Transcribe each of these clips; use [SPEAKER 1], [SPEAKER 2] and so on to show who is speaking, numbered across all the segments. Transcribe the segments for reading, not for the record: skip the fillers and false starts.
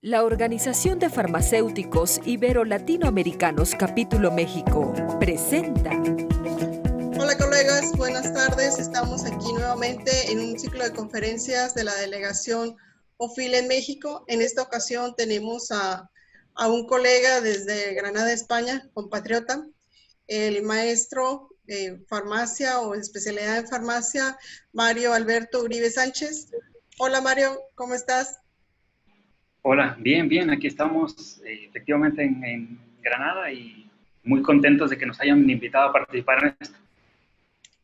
[SPEAKER 1] La Organización de Farmacéuticos Ibero-Latinoamericanos Capítulo México presenta.
[SPEAKER 2] Hola colegas, buenas tardes. Estamos aquí nuevamente en un ciclo de conferencias de la delegación OFIL en México. En esta ocasión tenemos a un colega desde Granada, España, compatriota, el maestro farmacia o especialidad en farmacia, Mario Alberto Uribe Sánchez. Hola Mario, ¿cómo estás?
[SPEAKER 3] Hola, bien, aquí estamos efectivamente en Granada y muy contentos de que nos hayan invitado a participar en esto.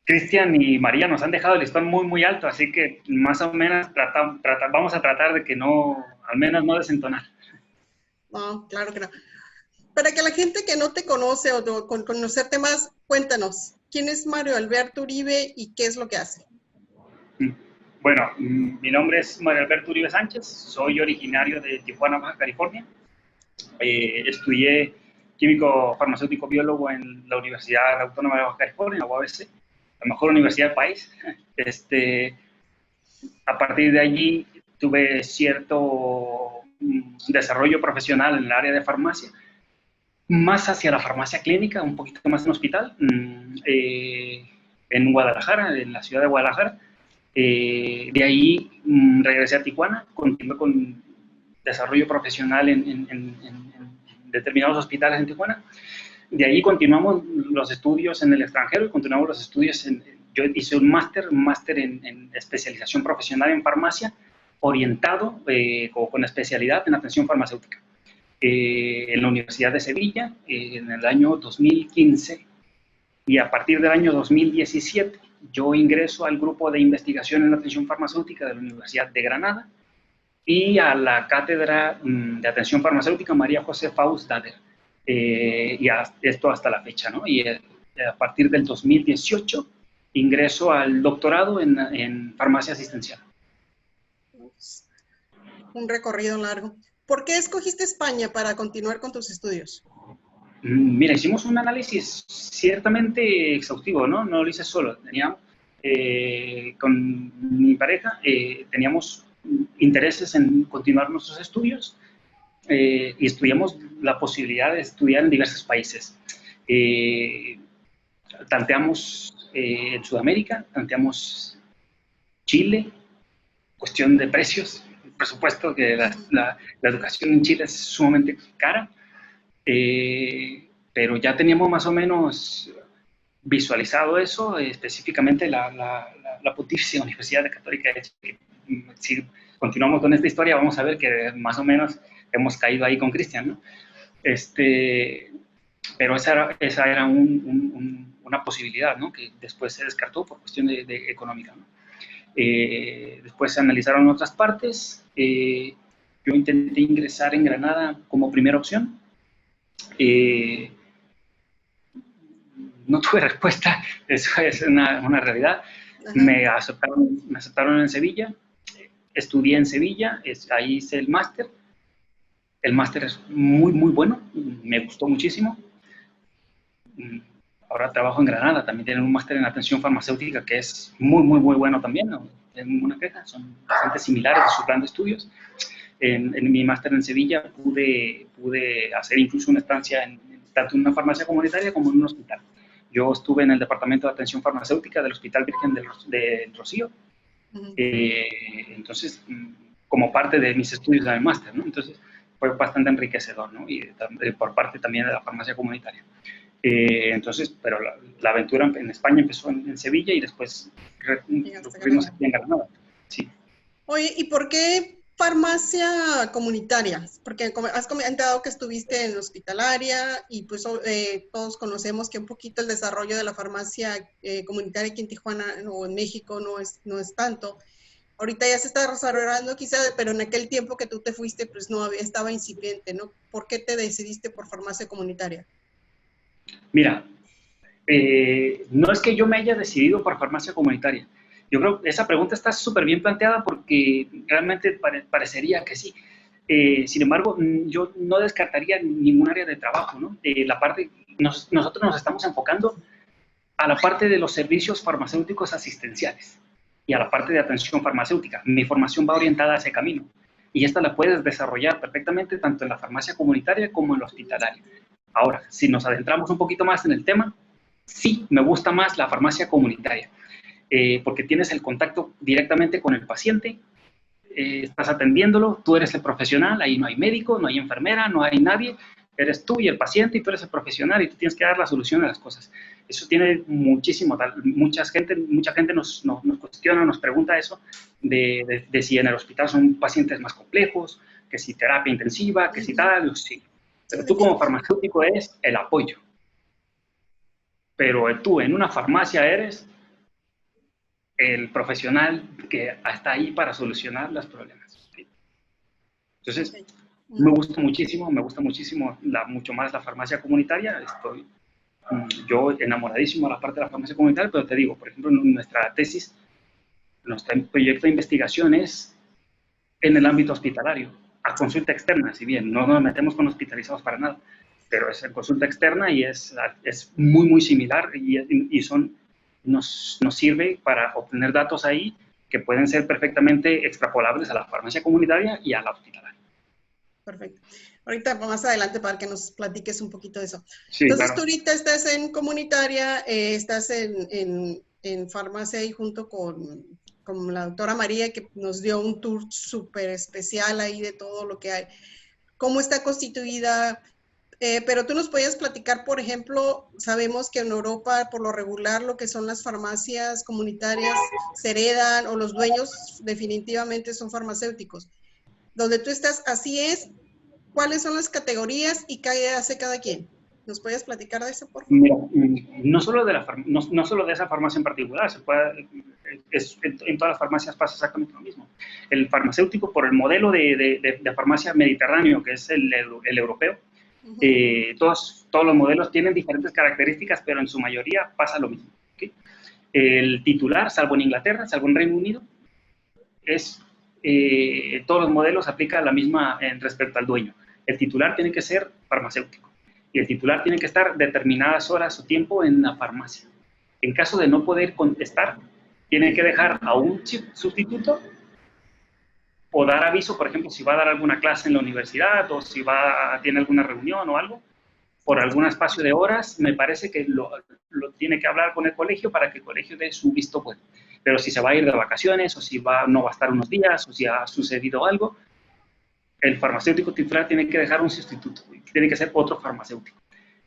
[SPEAKER 3] Cristian y María nos han dejado el listón muy alto, así que más o menos vamos a tratar de que no, al menos no desentonar.
[SPEAKER 2] No, claro que no. Para que la gente que no te conoce o con conocerte más, cuéntanos, ¿quién es Mario Alberto Uribe y qué es lo que hace?
[SPEAKER 3] Bueno, mi nombre es Mario Alberto Uribe Sánchez, soy originario de Tijuana, Baja California. Estudié químico farmacéutico biólogo en la Universidad Autónoma de Baja California, la UABC, la mejor universidad del país. A partir de allí tuve cierto desarrollo profesional en el área de farmacia, más hacia la farmacia clínica, un poquito más en hospital, en Guadalajara, en la ciudad de Guadalajara. De ahí regresé a Tijuana, continué con desarrollo profesional en determinados hospitales en Tijuana. De ahí continuamos los estudios en el extranjero y continuamos los estudios yo hice un máster en especialización profesional en farmacia, orientado con especialidad en atención farmacéutica, en la Universidad de Sevilla, en el año 2015, y a partir del año 2017 yo ingreso al grupo de investigación en atención farmacéutica de la Universidad de Granada y a la cátedra de atención farmacéutica María José Faust Dader, y esto hasta la fecha, ¿no? Y a partir del 2018 ingreso al doctorado en farmacia asistencial.
[SPEAKER 2] Un recorrido largo. ¿Por qué escogiste España para continuar con tus estudios?
[SPEAKER 3] Mira, hicimos un análisis ciertamente exhaustivo, ¿no? No lo hice solo. Teníamos, con mi pareja, teníamos intereses en continuar nuestros estudios y estudiamos la posibilidad de estudiar en diversos países. Tanteamos en Sudamérica, tanteamos Chile, cuestión de precios, por supuesto que la educación en Chile es sumamente cara. Pero ya teníamos más o menos visualizado eso, específicamente la Pontificia Universidad Católica de Chile. Si continuamos con esta historia, vamos a ver que más o menos hemos caído ahí con Cristian, ¿no? Pero esa era una posibilidad, ¿no? Que después se descartó por cuestión de económica, ¿no? Después se analizaron otras partes. Yo intenté ingresar en Granada como primera opción. No tuve respuesta, eso es una realidad. Me aceptaron en Sevilla, estudié en Sevilla, ahí hice el máster. El máster es muy bueno, me gustó muchísimo. Ahora trabajo en Granada, también tienen un máster en atención farmacéutica que es muy bueno también, no tengo ninguna queja, son bastante similares a su plan de estudios. En mi máster en Sevilla pude hacer incluso una estancia tanto en una farmacia comunitaria como en un hospital. Yo estuve en el departamento de atención farmacéutica del Hospital Virgen del Rocío, entonces, como parte de mis estudios del máster, ¿no? Entonces, fue bastante enriquecedor, ¿no? Y por parte también de la farmacia comunitaria. Entonces, pero la aventura en España empezó en Sevilla y después recurrimos aquí en Granada. Sí.
[SPEAKER 2] Oye, ¿y por qué farmacia comunitaria? Porque has comentado que estuviste en hospitalaria y pues todos conocemos que un poquito el desarrollo de la farmacia comunitaria aquí en Tijuana o en México no es tanto. Ahorita ya se está desarrollando quizá, pero en aquel tiempo que tú te fuiste pues estaba incipiente, ¿no? ¿Por qué te decidiste por farmacia comunitaria?
[SPEAKER 3] Mira, no es que yo me haya decidido por farmacia comunitaria. Yo creo que esa pregunta está súper bien planteada porque realmente parecería que sí. Sin embargo, yo no descartaría ningún área de trabajo, ¿no? Nosotros nos estamos enfocando a la parte de los servicios farmacéuticos asistenciales y a la parte de atención farmacéutica. Mi formación va orientada a ese camino. y esta la puedes desarrollar perfectamente tanto en la farmacia comunitaria como en la hospitalaria. Ahora, si nos adentramos un poquito más en el tema, sí, me gusta más la farmacia comunitaria, porque tienes el contacto directamente con el paciente, estás atendiéndolo, tú eres el profesional, ahí no hay médico, no hay enfermera, no hay nadie, eres tú y el paciente y tú eres el profesional y tú tienes que dar la solución a las cosas. Eso tiene muchísimo, mucha gente nos cuestiona, nos pregunta eso, de si en el hospital son pacientes más complejos, que si terapia intensiva, que si tal, sí. Pero tú como farmacéutico eres el apoyo. Pero tú en una farmacia eres el profesional que está ahí para solucionar los problemas. ¿Sí? Entonces, me gusta muchísimo mucho más la farmacia comunitaria. Estoy yo enamoradísimo de la parte de la farmacia comunitaria, pero te digo, por ejemplo, nuestra tesis, nuestro proyecto de investigación es en el ámbito hospitalario, a consulta externa, si bien no nos metemos con hospitalizados para nada, pero es en consulta externa y es muy, muy similar y nos sirve para obtener datos ahí que pueden ser perfectamente extrapolables a la farmacia comunitaria y a la hospitalaria.
[SPEAKER 2] Perfecto. Ahorita más adelante para que nos platiques un poquito de eso.
[SPEAKER 3] Sí,
[SPEAKER 2] entonces,
[SPEAKER 3] claro.
[SPEAKER 2] Tú ahorita estás en comunitaria, estás en farmacia ahí junto con la doctora María, que nos dio un tour súper especial ahí de todo lo que hay. ¿Cómo está constituida? Pero tú nos podías platicar, por ejemplo, sabemos que en Europa, por lo regular, lo que son las farmacias comunitarias se heredan o los dueños definitivamente son farmacéuticos. Donde tú estás, así es. ¿Cuáles son las categorías y qué hace cada quien? ¿Nos puedes platicar de eso, por favor?
[SPEAKER 3] Mira, no solo de esa farmacia en particular, en todas las farmacias pasa exactamente lo mismo. El farmacéutico, por el modelo de farmacia mediterráneo, que es el europeo, todos los modelos tienen diferentes características, pero en su mayoría pasa lo mismo. ¿Okay? El titular, salvo en Inglaterra, salvo en Reino Unido, todos los modelos aplican la misma respecto al dueño. El titular tiene que ser farmacéutico y el titular tiene que estar determinadas horas o tiempo en la farmacia. En caso de no poder contestar, tiene que dejar a un sustituto o dar aviso, por ejemplo, si va a dar alguna clase en la universidad o si tiene alguna reunión o algo, por algún espacio de horas, me parece que lo tiene que hablar con el colegio para que el colegio dé su visto bueno. Pero si se va a ir de vacaciones o si no va a estar unos días o si ha sucedido algo, el farmacéutico titular tiene que dejar un sustituto, tiene que ser otro farmacéutico.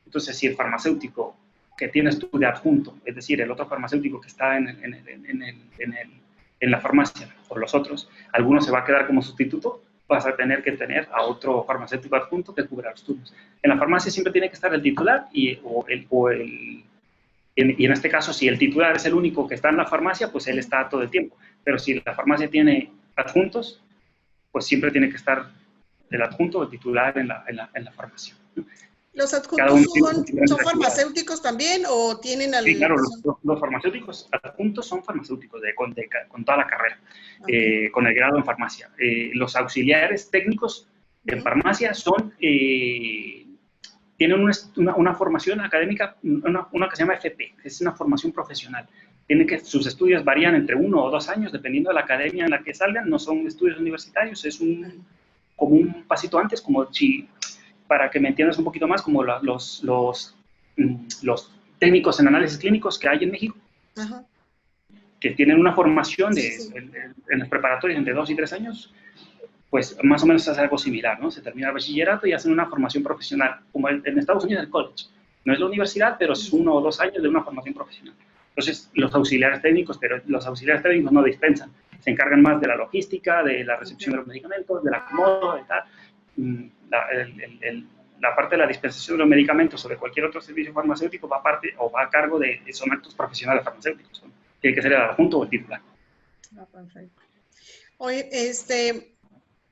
[SPEAKER 3] Entonces, si el farmacéutico que tienes tú de adjunto, es decir, el otro farmacéutico que está en la farmacia o los otros, alguno se va a quedar como sustituto, vas a tener que tener a otro farmacéutico adjunto que cubra los turnos. En la farmacia siempre tiene que estar el titular y en este caso, si el titular es el único que está en la farmacia, pues él está todo el tiempo. Pero si la farmacia tiene adjuntos, pues siempre tiene que estar el adjunto o el titular en la farmacia.
[SPEAKER 2] ¿Los adjuntos son farmacéuticos también o tienen algún...?
[SPEAKER 3] Sí, claro, los farmacéuticos adjuntos son farmacéuticos con toda la carrera, con el grado en farmacia. Los auxiliares técnicos en farmacia tienen una formación académica, una que se llama FP, que es una formación profesional. Sus estudios varían entre 1 o 2 años, dependiendo de la academia en la que salgan. No son estudios universitarios, es como un pasito antes, para que me entiendas un poquito más, como los técnicos en análisis clínicos que hay en México, que tienen una formación en los preparatorios entre 2 y 3 años, pues más o menos es algo similar, ¿no? Se termina el bachillerato y hacen una formación profesional, como en Estados Unidos el college. No es la universidad, pero es 1 o 2 años de una formación profesional. Entonces, los auxiliares técnicos no dispensan, se encargan más de la logística, de la recepción de los medicamentos, del acomodo, de tal. La parte de la dispensación de los medicamentos o de cualquier otro servicio farmacéutico va a cargo son actos profesionales farmacéuticos, ¿no? Tiene que ser el adjunto o el titular.
[SPEAKER 2] Perfecto. Oye,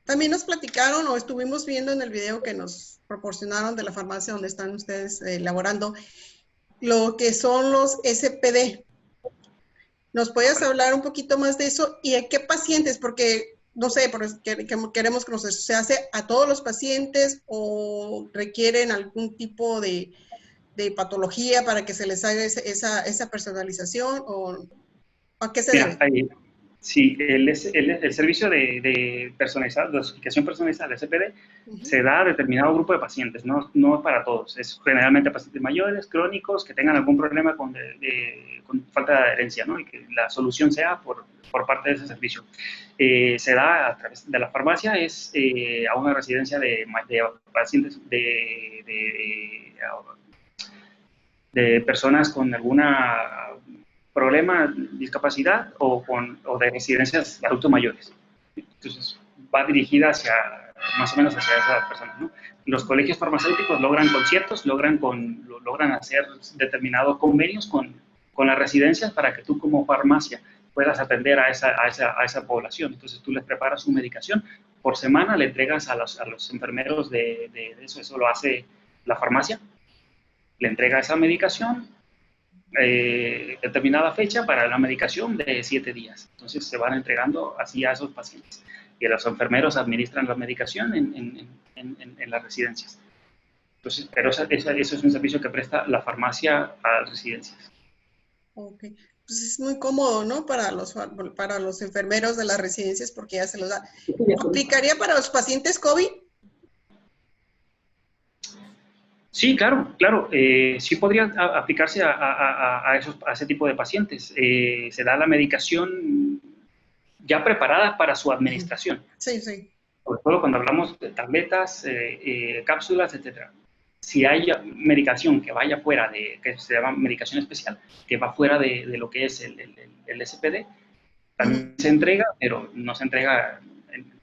[SPEAKER 2] también nos platicaron o estuvimos viendo en el video que nos proporcionaron de la farmacia donde están ustedes laborando, lo que son los SPD. ¿Nos puedes hablar un poquito más de eso? ¿Y a qué pacientes? Porque, no sé, queremos que se hace a todos los pacientes o requieren algún tipo de patología para que se les haga esa personalización o ¿a qué se debe?
[SPEAKER 3] Sí, el servicio de dosificación personalizada, el SPD, se da a determinado grupo de pacientes, no para todos. Es generalmente pacientes mayores, crónicos, que tengan algún problema con falta de adherencia, ¿no? Y que la solución sea por parte de ese servicio. Se da a través de la farmacia, a una residencia de pacientes de personas con alguna problema, discapacidad o de residencias de adultos mayores. Entonces, va dirigida más o menos hacia esas personas, ¿no? Los colegios farmacéuticos logran conciertos, logran hacer determinados convenios con las residencias para que tú como farmacia puedas atender a esa población. Entonces, tú les preparas su medicación, por semana le entregas a los enfermeros de eso lo hace la farmacia, le entrega esa medicación, determinada fecha para la medicación de 7 días. Entonces se van entregando así a esos pacientes. Y los enfermeros administran la medicación en las residencias. Entonces, pero eso es un servicio que presta la farmacia a las residencias.
[SPEAKER 2] Ok. Pues es muy cómodo, ¿no? Para los enfermeros de las residencias porque ya se los da. ¿Aplicaría para los pacientes COVID?
[SPEAKER 3] Sí, claro. Sí podría aplicarse a ese tipo de pacientes. Se da la medicación ya preparada para su administración.
[SPEAKER 2] Sí, sí.
[SPEAKER 3] Sobre todo cuando hablamos de tabletas, cápsulas, etcétera. Si hay medicación que vaya fuera que se llama medicación especial, que va fuera de lo que es el SPD, también se entrega, pero no se entrega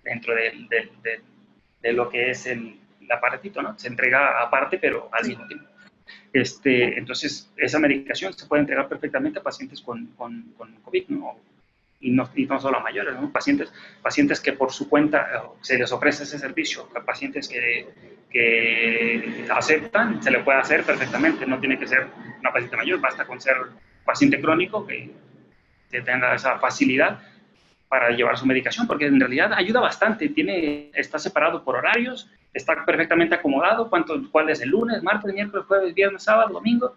[SPEAKER 3] dentro de lo que es el aparatito, ¿no? Se entrega aparte, pero al mismo tiempo. Entonces, esa medicación se puede entregar perfectamente a pacientes con COVID, ¿no? Y no solo a mayores, ¿no? Pacientes que por su cuenta se les ofrece ese servicio, a pacientes que aceptan, se le puede hacer perfectamente, no tiene que ser una paciente mayor, basta con ser paciente crónico que tenga esa facilidad para llevar su medicación, porque en realidad ayuda bastante, está separado por horarios, está perfectamente acomodado, cuál es el lunes, martes, miércoles, jueves, viernes, sábado, domingo,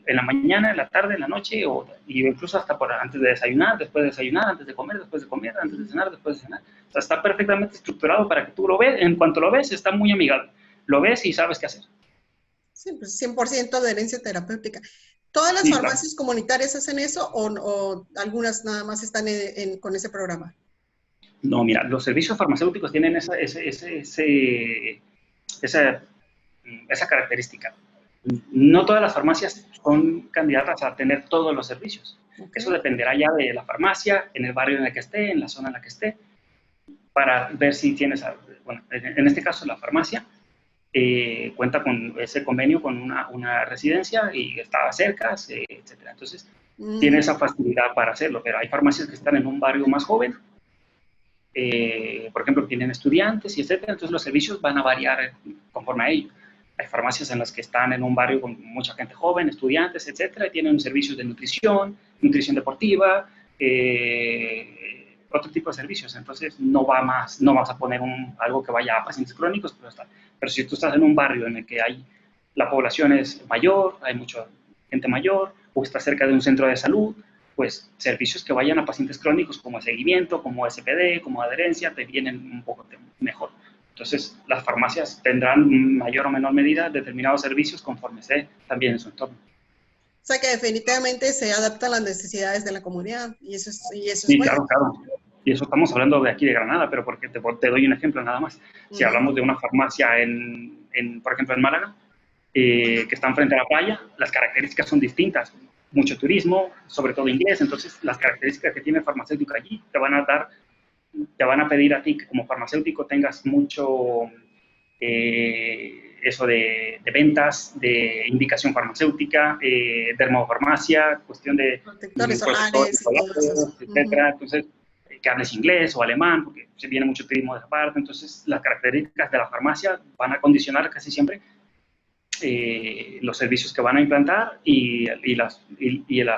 [SPEAKER 3] en la mañana, en la tarde, en la noche, y incluso hasta antes de desayunar, después de desayunar, antes de comer, después de comer, antes de cenar, después de cenar. O sea, está perfectamente estructurado para que tú lo veas. En cuanto lo ves, está muy amigable. Lo ves y sabes qué hacer.
[SPEAKER 2] Sí, pues 100% de herencia terapéutica. ¿Todas las farmacias comunitarias hacen eso o algunas nada más están con ese programa?
[SPEAKER 3] No, mira, los servicios farmacéuticos tienen esa característica. No todas las farmacias son candidatas a tener todos los servicios. Okay. Eso dependerá ya de la farmacia, en el barrio en el que esté, en la zona en la que esté, para ver si tienes, bueno, en este caso la farmacia cuenta con ese convenio con una residencia y está cerca, etc. Entonces, tiene esa facilidad para hacerlo, pero hay farmacias que están en un barrio más joven, por ejemplo, tienen estudiantes y etc. Entonces, los servicios van a variar conforme a ello. Hay farmacias en las que están en un barrio con mucha gente joven, estudiantes, etcétera, y tienen servicios de nutrición deportiva, otro tipo de servicios. Entonces, no vas a poner algo que vaya a pacientes crónicos, pero si tú estás en un barrio en el que la población es mayor, hay mucha gente mayor, o estás cerca de un centro de salud, pues servicios que vayan a pacientes crónicos como seguimiento, como SPD, como adherencia, te vienen un poco mejor. Entonces, las farmacias tendrán en mayor o menor medida determinados servicios conforme esté también en su entorno.
[SPEAKER 2] O sea que definitivamente se adaptan a las necesidades de la comunidad y eso es
[SPEAKER 3] sí,
[SPEAKER 2] bueno.
[SPEAKER 3] Claro. Y eso estamos hablando de aquí de Granada, pero porque te doy un ejemplo nada más. Si hablamos de una farmacia, por ejemplo, en Málaga, que están frente a la playa, las características son distintas. Mucho turismo, sobre todo inglés, entonces las características que tiene el farmacéutico allí te van a pedir a ti que como farmacéutico tengas mucho eso de ventas, de indicación farmacéutica, dermofarmacia, cuestión de
[SPEAKER 2] protectores solares,
[SPEAKER 3] etcétera. Entonces, que hables inglés o alemán, porque se viene mucho turismo de esa parte. Entonces, las características de la farmacia van a condicionar casi siempre los servicios que van a implantar y las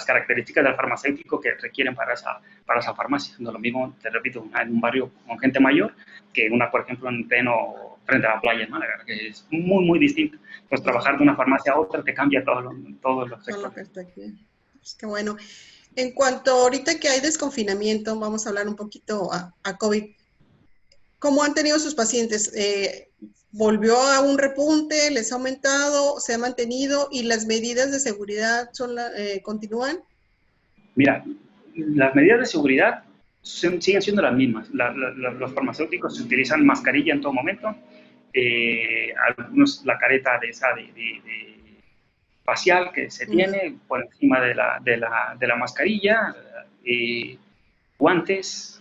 [SPEAKER 3] características del farmacéutico que requieren para esa farmacia. No es lo mismo, te repito, en un barrio con gente mayor que por ejemplo, frente a la playa en Málaga, que es muy, muy distinto. Pues trabajar de una farmacia a otra te cambia todos los sectores.
[SPEAKER 2] Pues qué bueno. En cuanto ahorita que hay desconfinamiento, vamos a hablar un poquito a COVID. ¿Cómo han tenido sus pacientes? ¿Volvió a un repunte? ¿Les ha aumentado? ¿Se ha mantenido? ¿Y las medidas de seguridad continúan?
[SPEAKER 3] Mira, las medidas de seguridad siguen siendo las mismas. Los farmacéuticos utilizan mascarilla en todo momento. Algunos la careta de facial que se tiene por encima de la mascarilla, guantes,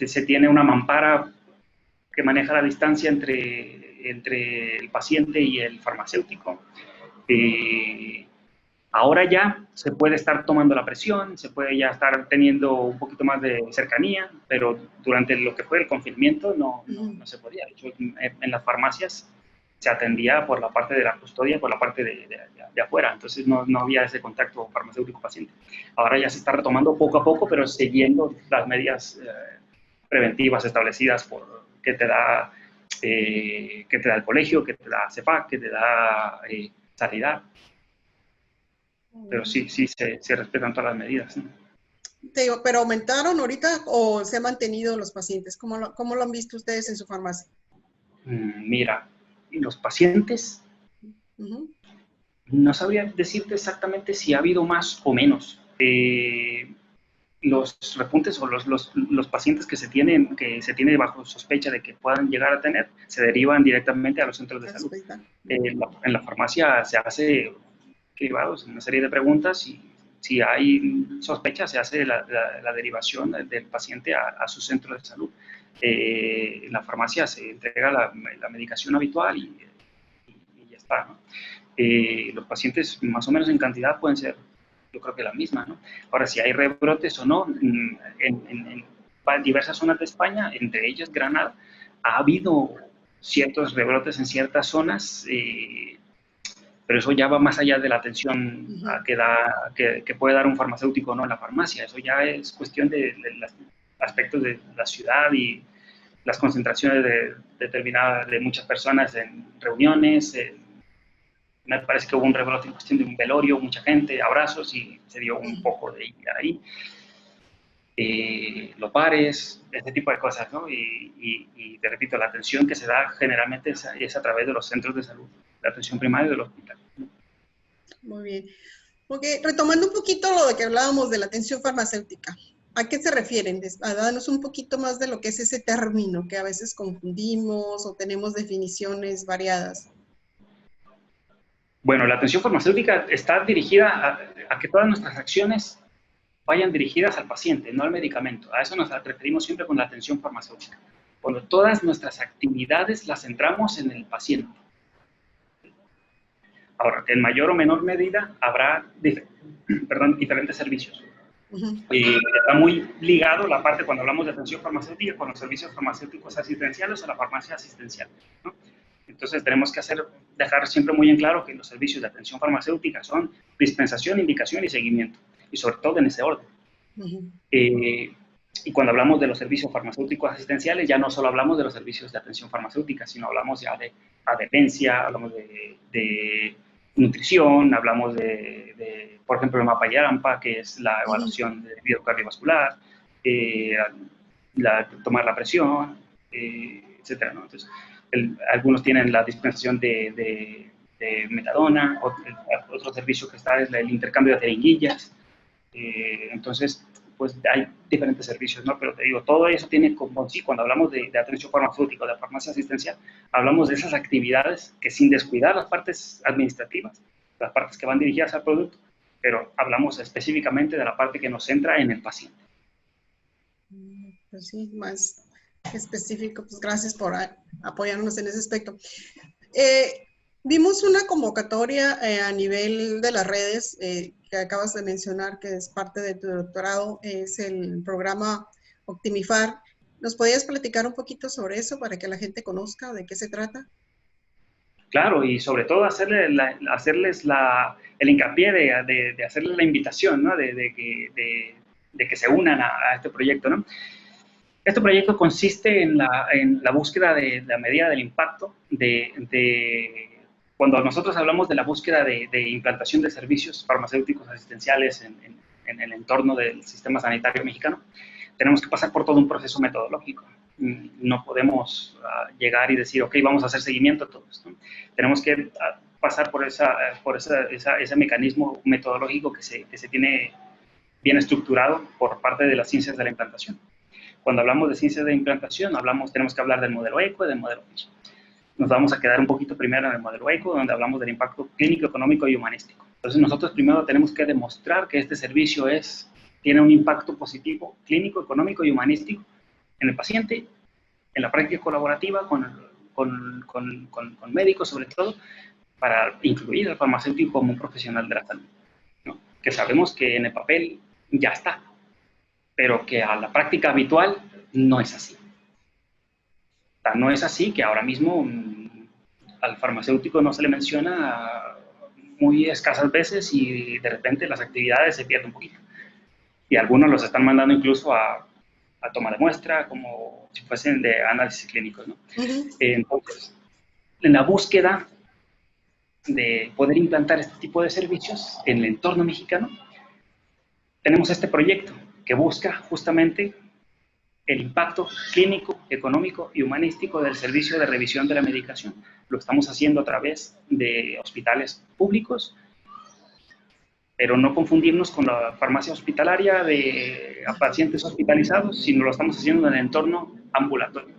[SPEAKER 3] se tiene una mampara que maneja la distancia entre el paciente y el farmacéutico. Ahora ya se puede estar tomando la presión, se puede ya estar teniendo un poquito más de cercanía, pero durante lo que fue el confinamiento no se podía. De hecho, en las farmacias se atendía por la parte de la custodia, por la parte de afuera, entonces no había ese contacto farmacéutico-paciente. Ahora ya se está retomando poco a poco, pero siguiendo las medidas preventivas establecidas que te da el colegio, que te da CEPAC, que te da Sanidad. Pero sí se respetan todas las medidas, ¿no?
[SPEAKER 2] Te digo, ¿pero aumentaron ahorita o se han mantenido los pacientes? ¿Cómo lo han visto ustedes en su farmacia?
[SPEAKER 3] Mira, los pacientes, no sabría decirte exactamente si ha habido más o menos. Los repuntes o los pacientes que se tiene bajo sospecha de que puedan llegar a tener, se derivan directamente a los centros de salud. En la farmacia se hace cribados, una serie de preguntas, y si hay sospecha se hace la derivación del paciente a su centro de salud. En la farmacia se entrega la medicación habitual y ya está, ¿no? Los pacientes más o menos en cantidad pueden ser, yo creo que la misma, ¿no? Ahora, si hay rebrotes o no, en diversas zonas de España, entre ellas Granada, ha habido ciertos rebrotes en ciertas zonas, pero eso ya va más allá de la atención que puede dar un farmacéutico o no en la farmacia. Eso ya es cuestión de los aspectos de la ciudad y las concentraciones determinadas de muchas personas en reuniones. Me parece que hubo un rebrote en cuestión de un velorio, mucha gente, abrazos, y se dio un poco de ahí. Los bares, este tipo de cosas, ¿no? Y te repito, la atención que se da generalmente es a través de los centros de salud, la atención primaria del hospital.
[SPEAKER 2] Muy bien. Okay, retomando un poquito lo de que hablábamos de la atención farmacéutica, ¿a qué se refieren? Danos un poquito más de lo que es ese término que a veces confundimos o tenemos definiciones variadas.
[SPEAKER 3] Bueno, la atención farmacéutica está dirigida a que todas nuestras acciones vayan dirigidas al paciente, no al medicamento. A eso nos referimos siempre con la atención farmacéutica. Cuando todas nuestras actividades las centramos en el paciente. Ahora, en mayor o menor medida habrá diferentes servicios. Está muy ligado la parte cuando hablamos de atención farmacéutica con los servicios farmacéuticos asistenciales o la farmacia asistencial, ¿no? Entonces tenemos que dejar siempre muy en claro que los servicios de atención farmacéutica son dispensación, indicación y seguimiento, y sobre todo en ese orden. Y cuando hablamos de los servicios farmacéuticos asistenciales, ya no solo hablamos de los servicios de atención farmacéutica, sino hablamos ya de adherencia, hablamos de nutrición, hablamos por ejemplo, el mapa YAMPA, que es la evaluación de vida cardiovascular, tomar la presión, etcétera, ¿no? Entonces, algunos tienen la dispensación de metadona, otro servicio que está es el intercambio de jeringuillas. Entonces, pues hay diferentes servicios, ¿no? Pero te digo, todo eso tiene como sí, cuando hablamos de atención farmacéutica, de farmacia asistencial, hablamos de esas actividades que sin descuidar las partes administrativas, las partes que van dirigidas al producto, pero hablamos específicamente de la parte que nos centra en el paciente.
[SPEAKER 2] Pues sí, más específico, pues gracias por apoyarnos en ese aspecto. Vimos una convocatoria a nivel de las redes que acabas de mencionar, que es parte de tu doctorado, es el programa Optimifar. ¿Nos podías platicar un poquito sobre eso para que la gente conozca de qué se trata?
[SPEAKER 3] Claro, y sobre todo hacerles el hincapié de hacerles la invitación, ¿no? de que se unan a este proyecto, ¿no? Este proyecto consiste en la búsqueda de la medida del impacto cuando nosotros hablamos de la búsqueda de implantación de servicios farmacéuticos asistenciales en el entorno del sistema sanitario mexicano, tenemos que pasar por todo un proceso metodológico. No podemos llegar y decir, ok, vamos a hacer seguimiento a todo esto. Tenemos que pasar por ese mecanismo metodológico que se tiene bien estructurado por parte de las ciencias de la implantación. Cuando hablamos de ciencias de implantación, tenemos que hablar del modelo ECO y del modelo FISH. Nos vamos a quedar un poquito primero en el modelo ECO, donde hablamos del impacto clínico, económico y humanístico. Entonces, nosotros primero tenemos que demostrar que este servicio tiene un impacto positivo clínico, económico y humanístico en el paciente, en la práctica colaborativa con médicos, sobre todo, para incluir al farmacéutico como un profesional de la salud, ¿no? Que sabemos que en el papel ya está, pero que a la práctica habitual no es así. O sea, no es así que ahora mismo al farmacéutico no se le menciona muy escasas veces y de repente las actividades se pierden un poquito. Y algunos los están mandando incluso a toma de muestra, como si fuesen de análisis clínicos, ¿no? Entonces, en la búsqueda de poder implantar este tipo de servicios en el entorno mexicano, tenemos este proyecto que busca justamente el impacto clínico, económico y humanístico del servicio de revisión de la medicación. Lo estamos haciendo a través de hospitales públicos, pero no confundirnos con la farmacia hospitalaria a pacientes hospitalizados, sino lo estamos haciendo en el entorno ambulatorio.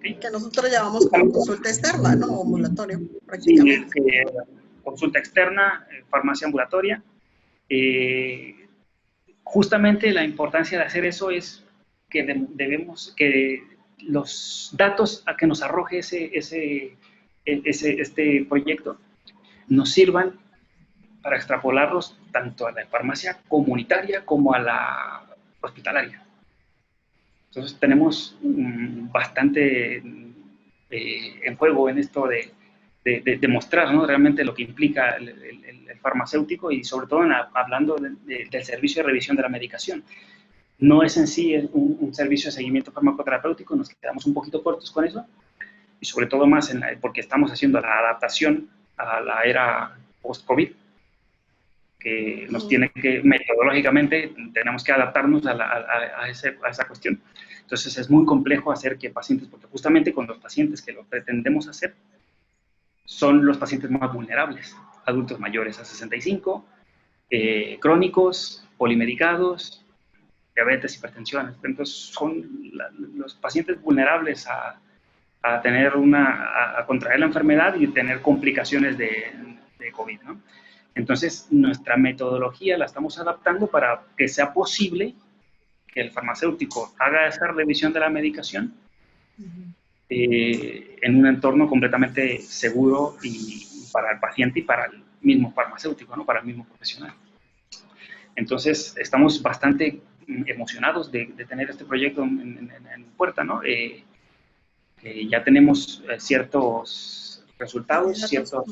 [SPEAKER 3] ¿Sí?
[SPEAKER 2] Que nosotros llamamos como consulta externa, ¿no? Ambulatorio, prácticamente.
[SPEAKER 3] Sí, consulta externa, farmacia ambulatoria. Justamente la importancia de hacer eso es que debemos que los datos a que nos arroje este proyecto nos sirvan para extrapolarlos tanto a la farmacia comunitaria como a la hospitalaria. Entonces tenemos bastante en juego en esto de mostrar, ¿no?, realmente lo que implica el farmacéutico y sobre todo hablando del servicio de revisión de la medicación. No es en sí un servicio de seguimiento farmacoterapéutico, nos quedamos un poquito cortos con eso, y sobre todo más porque estamos haciendo la adaptación a la era post-COVID, que nos tiene que, metodológicamente, tenemos que adaptarnos a esa cuestión. Entonces es muy complejo hacer que pacientes, porque justamente con los pacientes que lo pretendemos hacer, son los pacientes más vulnerables, adultos mayores a 65, crónicos, polimedicados, diabetes, hipertensión. Entonces son los pacientes vulnerables a contraer la enfermedad y tener complicaciones de COVID, ¿no? Entonces nuestra metodología la estamos adaptando para que sea posible que el farmacéutico haga esa revisión de la medicación en un entorno completamente seguro y para el paciente y para el mismo farmacéutico, ¿no?, para el mismo profesional. Entonces estamos bastante emocionados de tener este proyecto en puerta, ¿no? Ya tenemos ciertos resultados, ciertos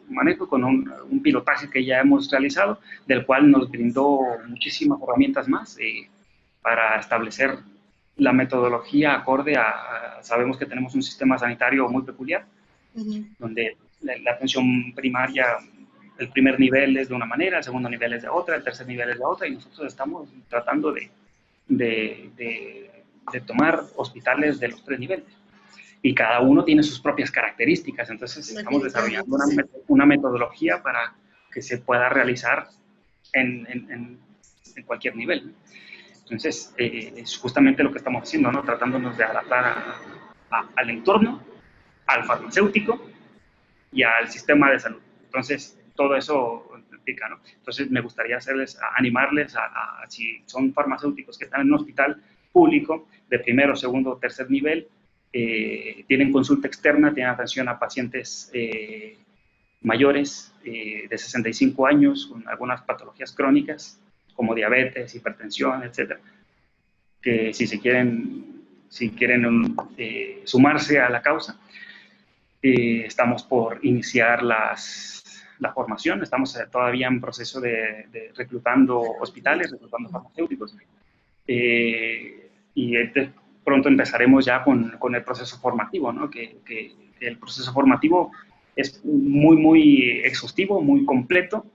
[SPEAKER 3] manejos con un pilotaje que ya hemos realizado, del cual nos brindó muchísimas herramientas más para establecer la metodología acorde sabemos que tenemos un sistema sanitario muy peculiar, donde la atención primaria, el primer nivel es de una manera, el segundo nivel es de otra, el tercer nivel es de otra, y nosotros estamos tratando de tomar hospitales de los tres niveles. Y cada uno tiene sus propias características, entonces estamos desarrollando una metodología para que se pueda realizar en cualquier nivel. Entonces, es justamente lo que estamos haciendo, ¿no?, tratándonos de adaptar al entorno, al farmacéutico y al sistema de salud. Entonces, todo eso implica, ¿no? Entonces, me gustaría animarles si son farmacéuticos que están en un hospital público de primero, segundo, tercer nivel, tienen consulta externa, tienen atención a pacientes mayores de 65 años con algunas patologías crónicas como diabetes, hipertensión, etcétera, que si quieren sumarse a la causa, estamos por iniciar la formación, estamos todavía en proceso de reclutando hospitales, reclutando farmacéuticos, y pronto empezaremos ya con el proceso formativo, ¿no? Que el proceso formativo es muy, muy exhaustivo, muy completo,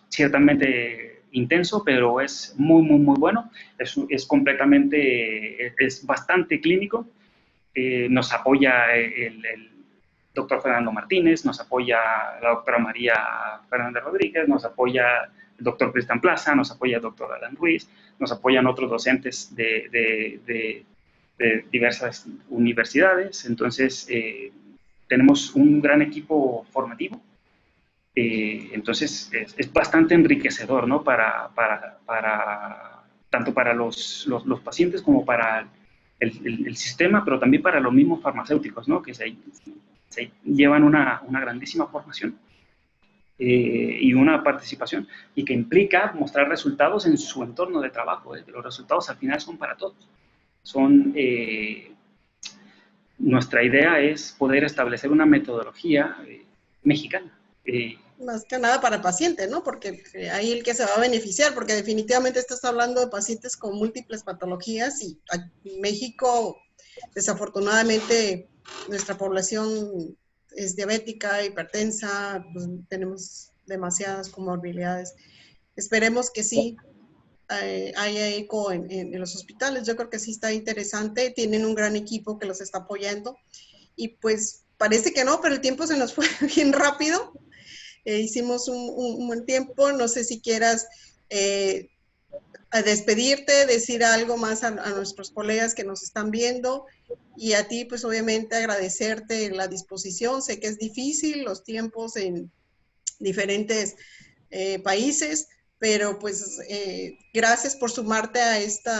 [SPEAKER 3] ciertamente intenso, pero es muy, muy, muy bueno. Es completamente, es bastante clínico. Nos apoya el doctor Fernando Martínez, nos apoya la doctora María Fernández Rodríguez, nos apoya el doctor Cristian Plaza, nos apoya el doctor Alan Ruiz, nos apoyan otros docentes de diversas universidades. Entonces, tenemos un gran equipo formativo. Entonces, es bastante enriquecedor, ¿no? Tanto para los pacientes como para el sistema, pero también para los mismos farmacéuticos, ¿no? Que se llevan una grandísima formación y una participación, y que implica mostrar resultados en su entorno de trabajo. Los resultados al final son para todos. Nuestra idea es poder establecer una metodología mexicana.
[SPEAKER 2] Más que nada para el paciente, ¿no? Porque ahí el que se va a beneficiar, porque definitivamente estás hablando de pacientes con múltiples patologías y en México, desafortunadamente, nuestra población es diabética, hipertensa, pues tenemos demasiadas comorbilidades. Esperemos que sí haya eco en los hospitales. Yo creo que sí está interesante, tienen un gran equipo que los está apoyando y pues parece que no, pero el tiempo se nos fue bien rápido. Hicimos un buen tiempo, no sé si quieras a despedirte, decir algo más a nuestros colegas que nos están viendo y a ti pues obviamente agradecerte la disposición, sé que es difícil los tiempos en diferentes países, pero pues gracias por sumarte a este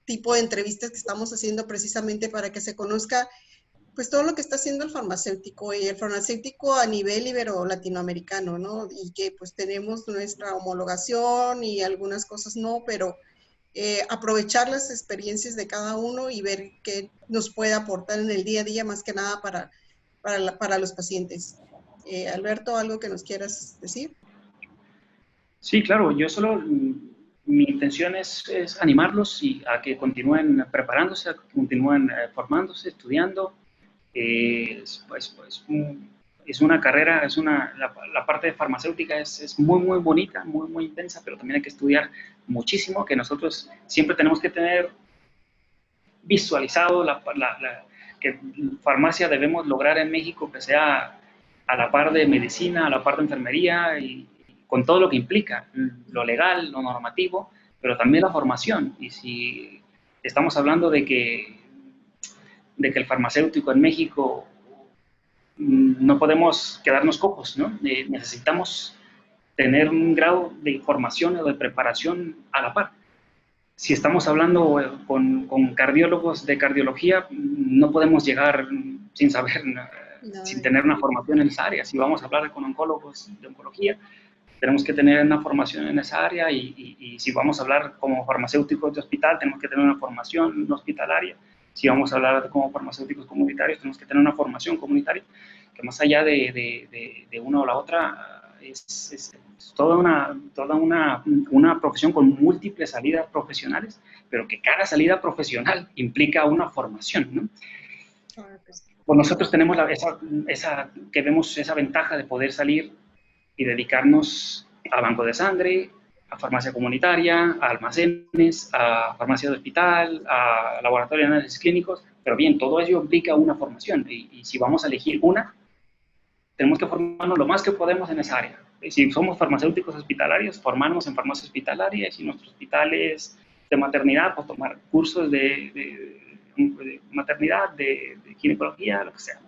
[SPEAKER 2] tipo de entrevistas que estamos haciendo precisamente para que se conozca pues todo lo que está haciendo el farmacéutico y el farmacéutico a nivel ibero-latinoamericano, ¿no? Y que pues tenemos nuestra homologación y algunas cosas no, pero aprovechar las experiencias de cada uno y ver qué nos puede aportar en el día a día, más que nada para los pacientes. Alberto, ¿algo que nos quieras decir?
[SPEAKER 3] Sí, claro, yo solo, mi intención es animarlos a que continúen preparándose, a que continúen formándose, estudiando. Es una carrera, la parte farmacéutica es muy, muy bonita, muy, muy intensa, pero también hay que estudiar muchísimo, que nosotros siempre tenemos que tener visualizado que farmacia debemos lograr en México que sea a la par de medicina, a la par de enfermería y con todo lo que implica, lo legal, lo normativo, pero también la formación. Y si estamos hablando de que el farmacéutico en México no podemos quedarnos cojos, ¿no? Necesitamos tener un grado de formación o de preparación a la par. Si estamos hablando con cardiólogos de cardiología, no podemos llegar sin saber, sin tener una formación en esa área. Si vamos a hablar con oncólogos de oncología, tenemos que tener una formación en esa área y si vamos a hablar como farmacéuticos de hospital, tenemos que tener una formación hospitalaria. Si vamos a hablar como farmacéuticos comunitarios, tenemos que tener una formación comunitaria, que más allá de una o la otra, es toda una profesión con múltiples salidas profesionales, pero que cada salida profesional implica una formación, ¿no? Pues nosotros tenemos que vemos esa ventaja de poder salir y dedicarnos a banco de sangre, a farmacia comunitaria, a almacenes, a farmacia de hospital, a laboratorio de análisis clínicos, pero bien, todo ello implica una formación y si vamos a elegir una, tenemos que formarnos lo más que podemos en esa área. Si somos farmacéuticos hospitalarios, formarnos en farmacia hospitalaria, y si nuestro hospital es de maternidad, pues tomar cursos de maternidad, de ginecología, lo que sea.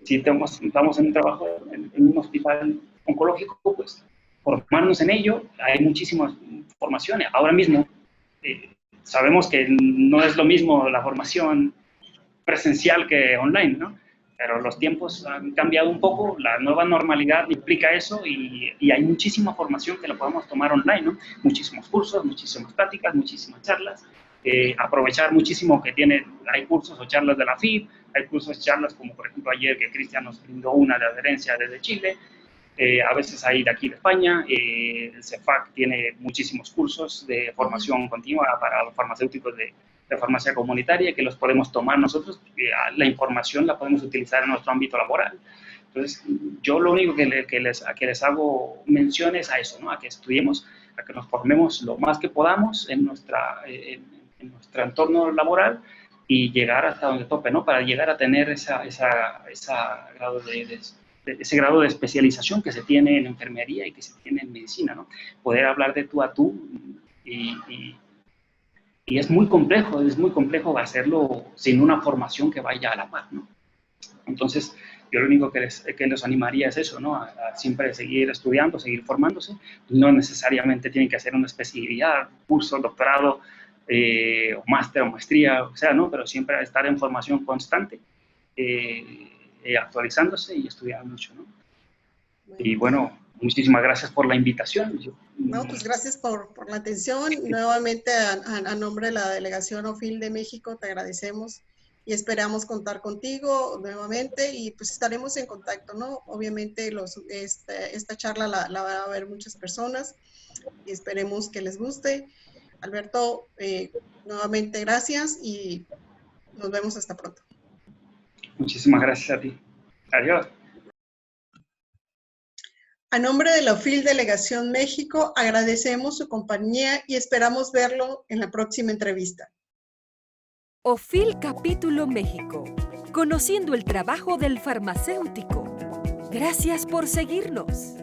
[SPEAKER 3] Si estamos en un trabajo en un hospital oncológico, pues formarnos en ello, hay muchísimas formaciones. Ahora mismo sabemos que no es lo mismo la formación presencial que online, ¿no? Pero los tiempos han cambiado un poco, la nueva normalidad implica eso y hay muchísima formación que la podemos tomar online, ¿no? Muchísimos cursos, muchísimas pláticas, muchísimas charlas. Aprovechar muchísimo que hay cursos o charlas de la FIB, hay cursos, charlas como por ejemplo ayer que Cristian nos brindó una de adherencia desde Chile, a veces hay de aquí de España, el CEFAC tiene muchísimos cursos de formación continua para los farmacéuticos de farmacia comunitaria que los podemos tomar nosotros, la información la podemos utilizar en nuestro ámbito laboral. Entonces, yo lo único que les hago mención es a eso, ¿no? A que estudiemos, a que nos formemos lo más que podamos en nuestro entorno laboral y llegar hasta donde tope, ¿no? Para llegar a tener ese grado de especialización que se tiene en enfermería y que se tiene en medicina, ¿no? Poder hablar de tú a tú y es muy complejo hacerlo sin una formación que vaya a la par, ¿no? Entonces, yo lo único que les animaría es eso, ¿no? A siempre seguir estudiando, seguir formándose. No necesariamente tienen que hacer una especialidad, curso, doctorado, o máster o maestría, o sea, ¿no? Pero siempre estar en formación constante, actualizándose y estudiar mucho, ¿no? Y bueno, muchísimas gracias por la invitación.
[SPEAKER 2] No, pues gracias por la atención. Nuevamente, a nombre de la Delegación OFIL de México, te agradecemos y esperamos contar contigo nuevamente y pues estaremos en contacto, ¿no? Obviamente esta charla la van a ver muchas personas y esperemos que les guste. Alberto, nuevamente gracias y nos vemos hasta pronto.
[SPEAKER 3] Muchísimas gracias a ti. Adiós.
[SPEAKER 2] A nombre de la OFIL Delegación México, agradecemos su compañía y esperamos verlo en la próxima entrevista.
[SPEAKER 1] OFIL Capítulo México, conociendo el trabajo del farmacéutico. Gracias por seguirnos.